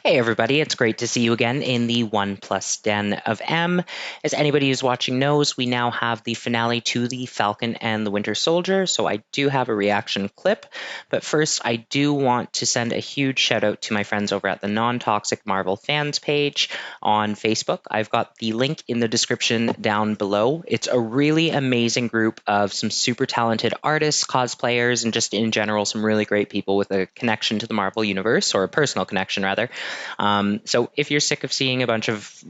Hey everybody, it's great to see you again in the One Plus Den of M. As anybody who's watching knows, we now have the finale to the Falcon and the Winter Soldier, so I do have a reaction clip. But first, I do want to send a huge shout out to my friends over at the Non-Toxic Marvel Fans page on Facebook. I've got the link in the description down below. It's a really amazing group of some super talented artists, cosplayers, and just in general, some really great people with a connection to the Marvel Universe, or a personal connection rather. So if you're sick of seeing a bunch of,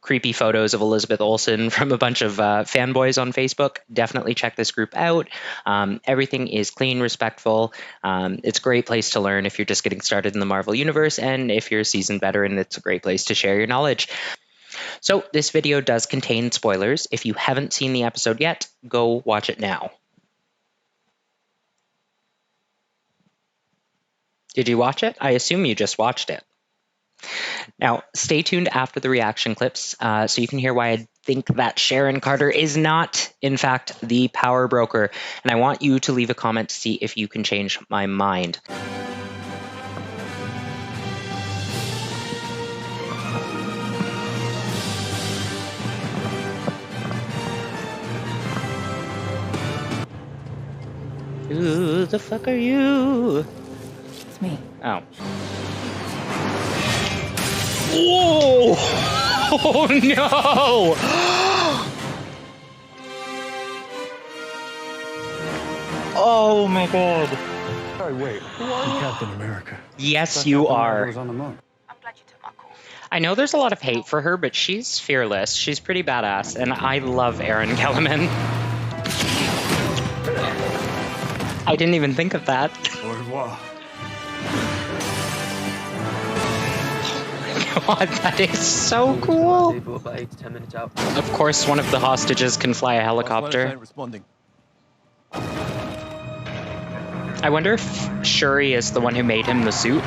creepy photos of Elizabeth Olsen from a bunch of fanboys on Facebook, definitely check this group out. Everything is clean, respectful. It's a great place to learn if you're just getting started in the Marvel Universe, and if you're a seasoned veteran, it's a great place to share your knowledge. So this video does contain spoilers. If you haven't seen the episode yet, go watch it now. Did you watch it? I assume you just watched it. Now, stay tuned after the reaction clips so you can hear why I think that Sharon Carter is not, in fact, the power broker. And I want you to leave a comment to see if you can change my mind. Who the fuck are you? It's me. Oh. Whoa! Oh no! Oh my god. Sorry, wait. Who are you? Captain America. Yes, you are. Was on the moon. I'm glad you took my call. I know there's a lot of hate for her, but she's fearless. She's pretty badass, and I love Erin Kellerman. I didn't even think of that. Au revoir. God, that is so cool. About 8 to 10 minutes out. Of course, one of the hostages can fly a helicopter. I wonder if Shuri is the one who made him the suit.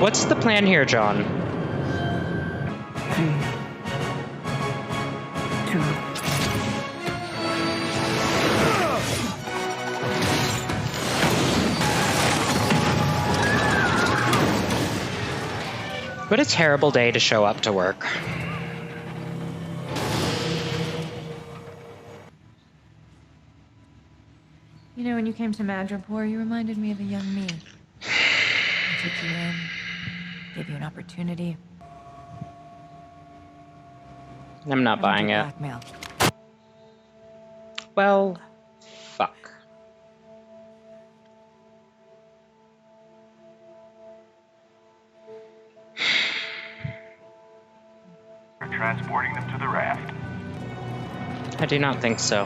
What's the plan here, John? 3, 2. What a terrible day to show up to work. You know, when you came to Madripoor, you reminded me of a young me. I took you in, gave you an opportunity. I'm not buying it. Blackmail. Well, fuck. We're transporting them to the raft. I do not think so.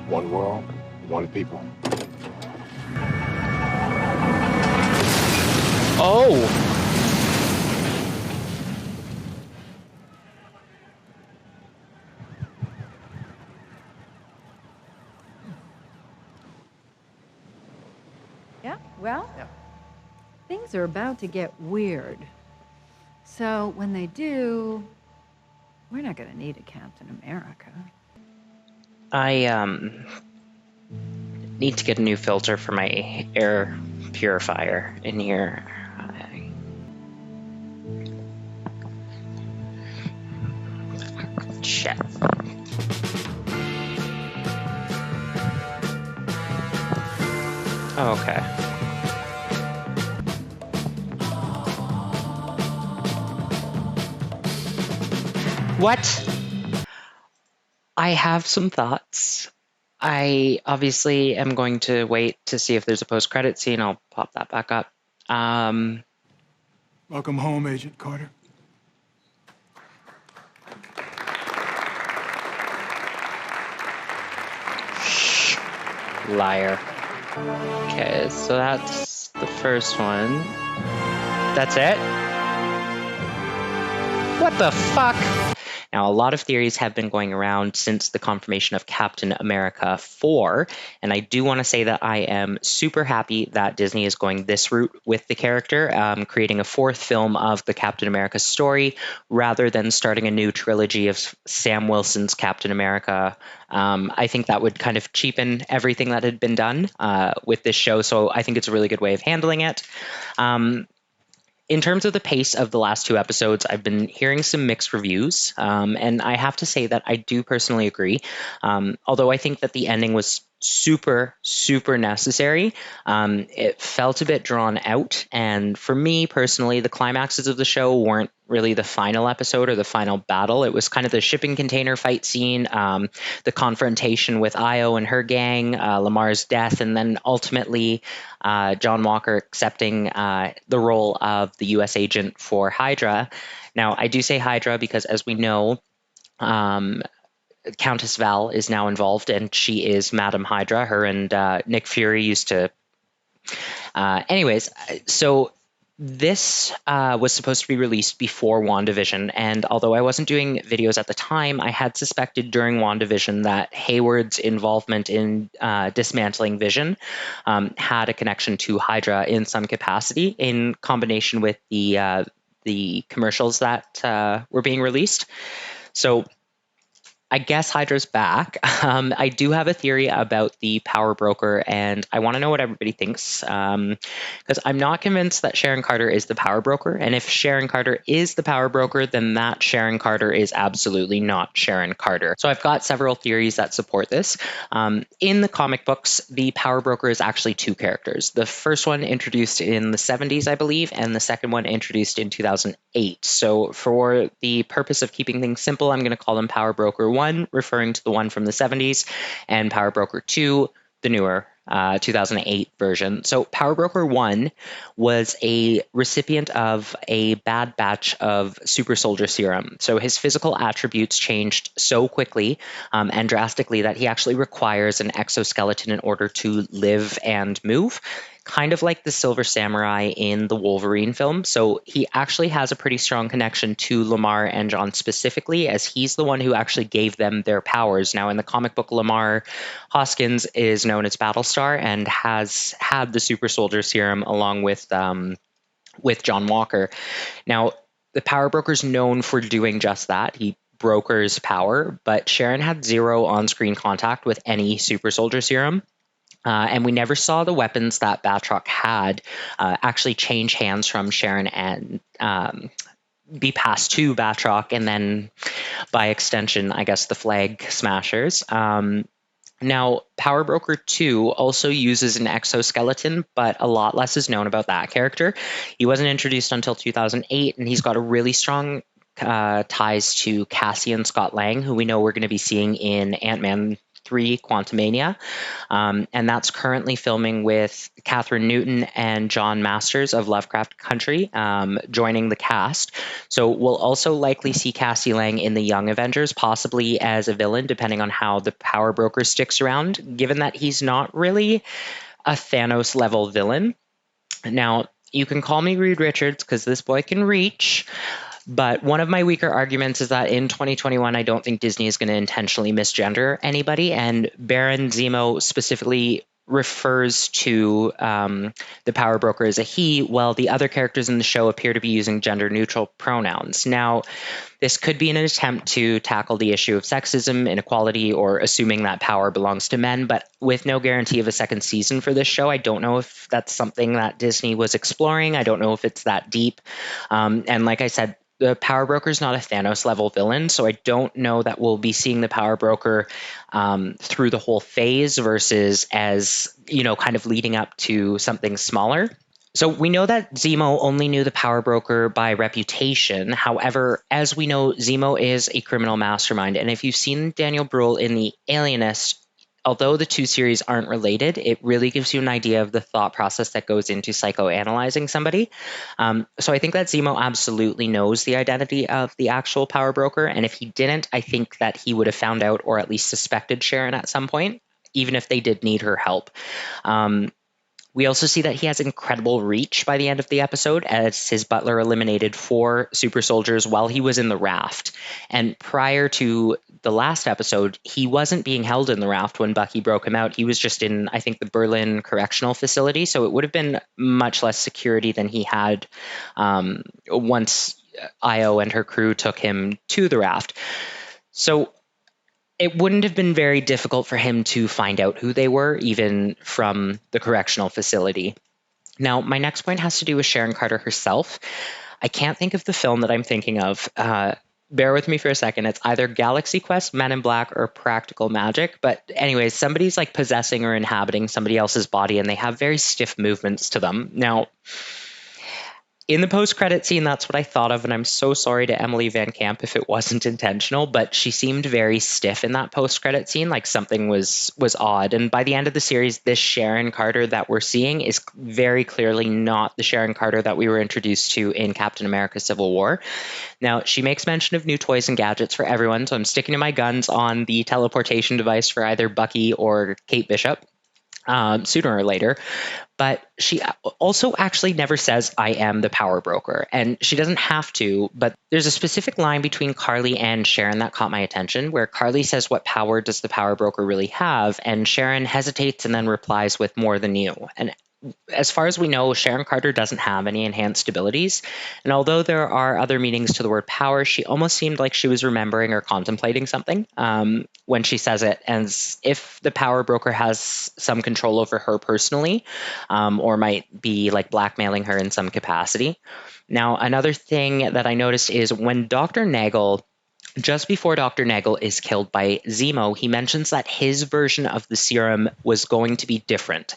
One world, one people. Oh! Yeah, well, things are about to get weird. So when they do, we're not gonna need a Captain America. I, need to get a new filter for my air purifier in here. Shit. Oh, okay. What? I have some thoughts. I obviously am going to wait to see if there's a post-credit scene. I'll pop that back up. Welcome home, Agent Carter. Liar. Okay, so that's the first one. That's it? What the fuck? Now, a lot of theories have been going around since the confirmation of Captain America 4, and I do want to say that I am super happy that Disney is going this route with the character, creating a fourth film of the Captain America story rather than starting a new trilogy of Sam Wilson's Captain America. I think that would kind of cheapen everything that had been done with this show, so I think it's a really good way of handling it. In terms of the pace of the last 2 episodes, I've been hearing some mixed reviews, and I have to say that I do personally agree. Although I think that the ending was super, super necessary, it felt a bit drawn out. And for me personally, the climaxes of the show weren't really the final episode or the final battle. It was kind of the shipping container fight scene, the confrontation with Io and her gang, Lamar's death, and then ultimately John Walker accepting the role of the U.S. agent for Hydra. Now, I do say Hydra because, as we know, Countess Val is now involved, and she is Madam Hydra. Her and Nick Fury used to. Anyways, so this was supposed to be released before WandaVision, and although I wasn't doing videos at the time, I had suspected during WandaVision that Hayward's involvement in dismantling Vision had a connection to Hydra in some capacity, in combination with the commercials that were being released. So I guess Hydra's back. I do have a theory about the power broker, and I want to know what everybody thinks, because I'm not convinced that Sharon Carter is the power broker. And if Sharon Carter is the power broker, then that Sharon Carter is absolutely not Sharon Carter. So I've got several theories that support this. In the comic books, the power broker is actually 2 characters. The first one introduced in the 70s, I believe, and the second one introduced in 2008. So for the purpose of keeping things simple, I'm going to call them Power Broker 1, referring to the one from the 70s, and Power Broker 2, the newer 2008 version. So Power Broker 1 was a recipient of a bad batch of super soldier serum. So his physical attributes changed so quickly and drastically that he actually requires an exoskeleton in order to live and move, kind of like the Silver Samurai in the Wolverine film. So he actually has a pretty strong connection to Lamar and John specifically, as he's the one who actually gave them their powers. Now, in the comic book, Lamar Hoskins is known as Battlestar and has had the super soldier serum along with John Walker. Now, the power broker's known for doing just that. He brokers power, but Sharon had 0 on-screen contact with any super soldier serum. And we never saw the weapons that Batroc had actually change hands from Sharon and be passed to Batroc, and then by extension, I guess, the Flag Smashers. Now, Power Broker 2 also uses an exoskeleton, but a lot less is known about that character. He wasn't introduced until 2008, and he's got a really strong ties to Cassian Scott Lang, who we know we're going to be seeing in Ant-Man 3 Quantumania, and that's currently filming with Catherine Newton and John Masters of Lovecraft Country joining the cast. So we'll also likely see Cassie Lang in the Young Avengers, possibly as a villain, depending on how the Power Broker sticks around, given that he's not really a Thanos-level villain. Now, you can call me Reed Richards because this boy can reach. But one of my weaker arguments is that in 2021, I don't think Disney is going to intentionally misgender anybody. And Baron Zemo specifically refers to the power broker as a he, while the other characters in the show appear to be using gender-neutral pronouns. Now, this could be an attempt to tackle the issue of sexism, inequality, or assuming that power belongs to men, but with no guarantee of a second season for this show, I don't know if that's something that Disney was exploring. I don't know if it's that deep. And like I said, the Power Broker is not a Thanos-level villain, so I don't know that we'll be seeing the Power Broker through the whole phase versus as, kind of leading up to something smaller. So we know that Zemo only knew the Power Broker by reputation. However, as we know, Zemo is a criminal mastermind. And if you've seen Daniel Bruhl in The Alienist, although the 2 series aren't related, it really gives you an idea of the thought process that goes into psychoanalyzing somebody. So I think that Zemo absolutely knows the identity of the actual Power Broker. And if he didn't, I think that he would have found out or at least suspected Sharon at some point, even if they did need her help. We also see that he has incredible reach by the end of the episode, as his butler eliminated 4 super soldiers while he was in the raft. And prior to the last episode, he wasn't being held in the raft when Bucky broke him out. He was just in, I think, the Berlin Correctional Facility, so it would have been much less security than he had once Io and her crew took him to the raft. So it wouldn't have been very difficult for him to find out who they were, even from the correctional facility. Now, my next point has to do with Sharon Carter herself. I can't think of the film that I'm thinking of. Bear with me for a second. It's either Galaxy Quest, Men in Black, or Practical Magic. But anyways, somebody's like possessing or inhabiting somebody else's body, and they have very stiff movements to them. Now, in the post-credit scene, that's what I thought of, and I'm so sorry to Emily Van Camp if it wasn't intentional, but she seemed very stiff in that post-credit scene, like something was odd. And by the end of the series, this Sharon Carter that we're seeing is very clearly not the Sharon Carter that we were introduced to in Captain America: Civil War. Now, she makes mention of new toys and gadgets for everyone, so I'm sticking to my guns on the teleportation device for either Bucky or Kate Bishop sooner or later. But she also actually never says, I am the power broker. And she doesn't have to, but there's a specific line between Carly and Sharon that caught my attention, where Carly says, what power does the power broker really have? And Sharon hesitates and then replies with, more than you. And as far as we know, Sharon Carter doesn't have any enhanced abilities. And although there are other meanings to the word power, she almost seemed like she was remembering or contemplating something when she says it, as if the power broker has some control over her personally, or might be like blackmailing her in some capacity. Now, another thing that I noticed is when Dr. Nagel, just before Dr. Nagel is killed by Zemo, he mentions that his version of the serum was going to be different.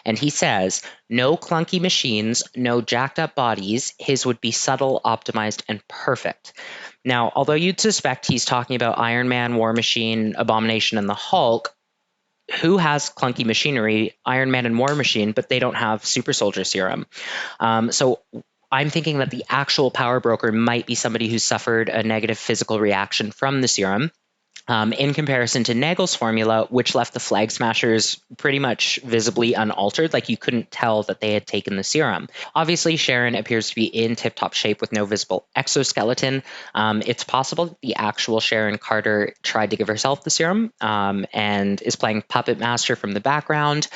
And he says, no clunky machines, no jacked up bodies. His would be subtle, optimized, and perfect. Now, although you'd suspect he's talking about Iron Man, War Machine, Abomination, and the Hulk, who has clunky machinery? Iron Man and War Machine, but they don't have super soldier serum. So I'm thinking that the actual power broker might be somebody who suffered a negative physical reaction from the serum, in comparison to Nagel's formula, which left the Flag Smashers pretty much visibly unaltered, like you couldn't tell that they had taken the serum. Obviously, Sharon appears to be in tip-top shape with no visible exoskeleton. It's possible that the actual Sharon Carter tried to give herself the serum, and is playing Puppet Master from the background,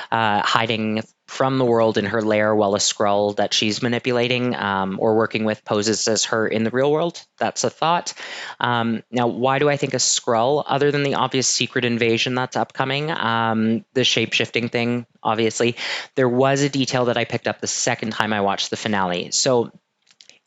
hiding from the world in her lair while a Skrull that she's manipulating or working with poses as her in the real world. That's a thought. Now, why do I think a Skrull, other than the obvious secret invasion that's upcoming? The shape-shifting thing, obviously. There was a detail that I picked up the second time I watched the finale. So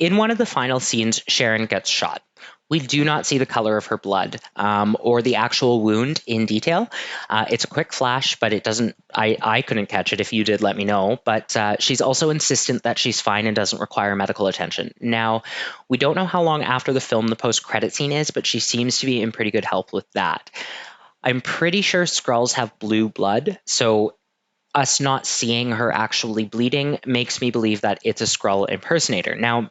in one of the final scenes, Sharon gets shot. We do not see the color of her blood or the actual wound in detail. It's a quick flash, but it doesn't. I couldn't catch it. If you did, let me know. But she's also insistent that she's fine and doesn't require medical attention. Now, we don't know how long after the film the post-credit scene is, but she seems to be in pretty good health with that. I'm pretty sure Skrulls have blue blood, so us not seeing her actually bleeding makes me believe that it's a Skrull impersonator. Now,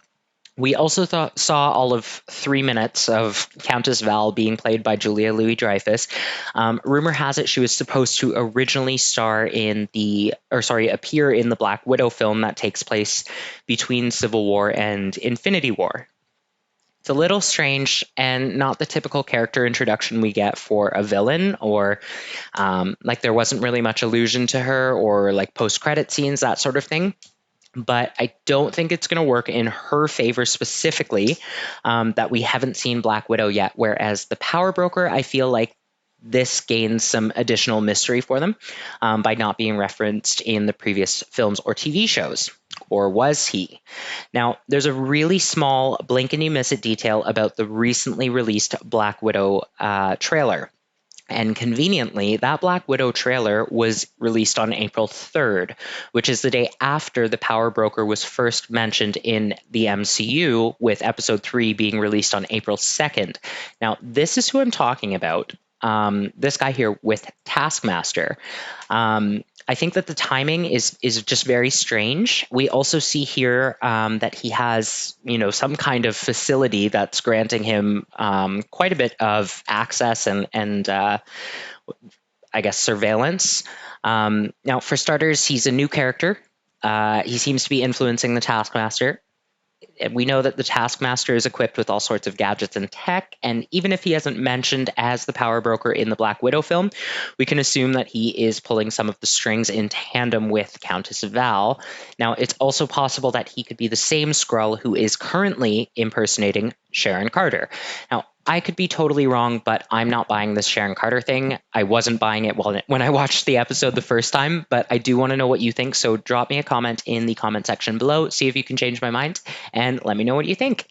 we also saw all of 3 minutes of Countess Val being played by Julia Louis-Dreyfus. Rumor has it she was supposed to originally appear in the Black Widow film that takes place between Civil War and Infinity War. It's a little strange and not the typical character introduction we get for a villain, or like there wasn't really much allusion to her, or like post-credit scenes, that sort of thing. But I don't think it's going to work in her favor specifically, that we haven't seen Black Widow yet. Whereas the Power Broker, I feel like this gains some additional mystery for them by not being referenced in the previous films or TV shows. Or was he? Now, there's a really small blink and you miss it detail about the recently released Black Widow trailer. And conveniently, that Black Widow trailer was released on April 3rd, which is the day after the Power Broker was first mentioned in the MCU, with Episode 3 being released on April 2nd. Now, this is who I'm talking about. This guy here with Taskmaster. I think that the timing is just very strange. We also see here that he has, some kind of facility that's granting him quite a bit of access and I guess surveillance. Now, for starters, he's a new character. He seems to be influencing the Taskmaster. We know that the Taskmaster is equipped with all sorts of gadgets and tech, and even if he hasn't mentioned as the power broker in the Black Widow film, we can assume that he is pulling some of the strings in tandem with Countess Val. Now, it's also possible that he could be the same Skrull who is currently impersonating Sharon Carter. Now, I could be totally wrong, but I'm not buying this Sharon Carter thing. I wasn't buying it when I watched the episode the first time, but I do want to know what you think, so drop me a comment in the comment section below, see if you can change my mind, and let me know what you think.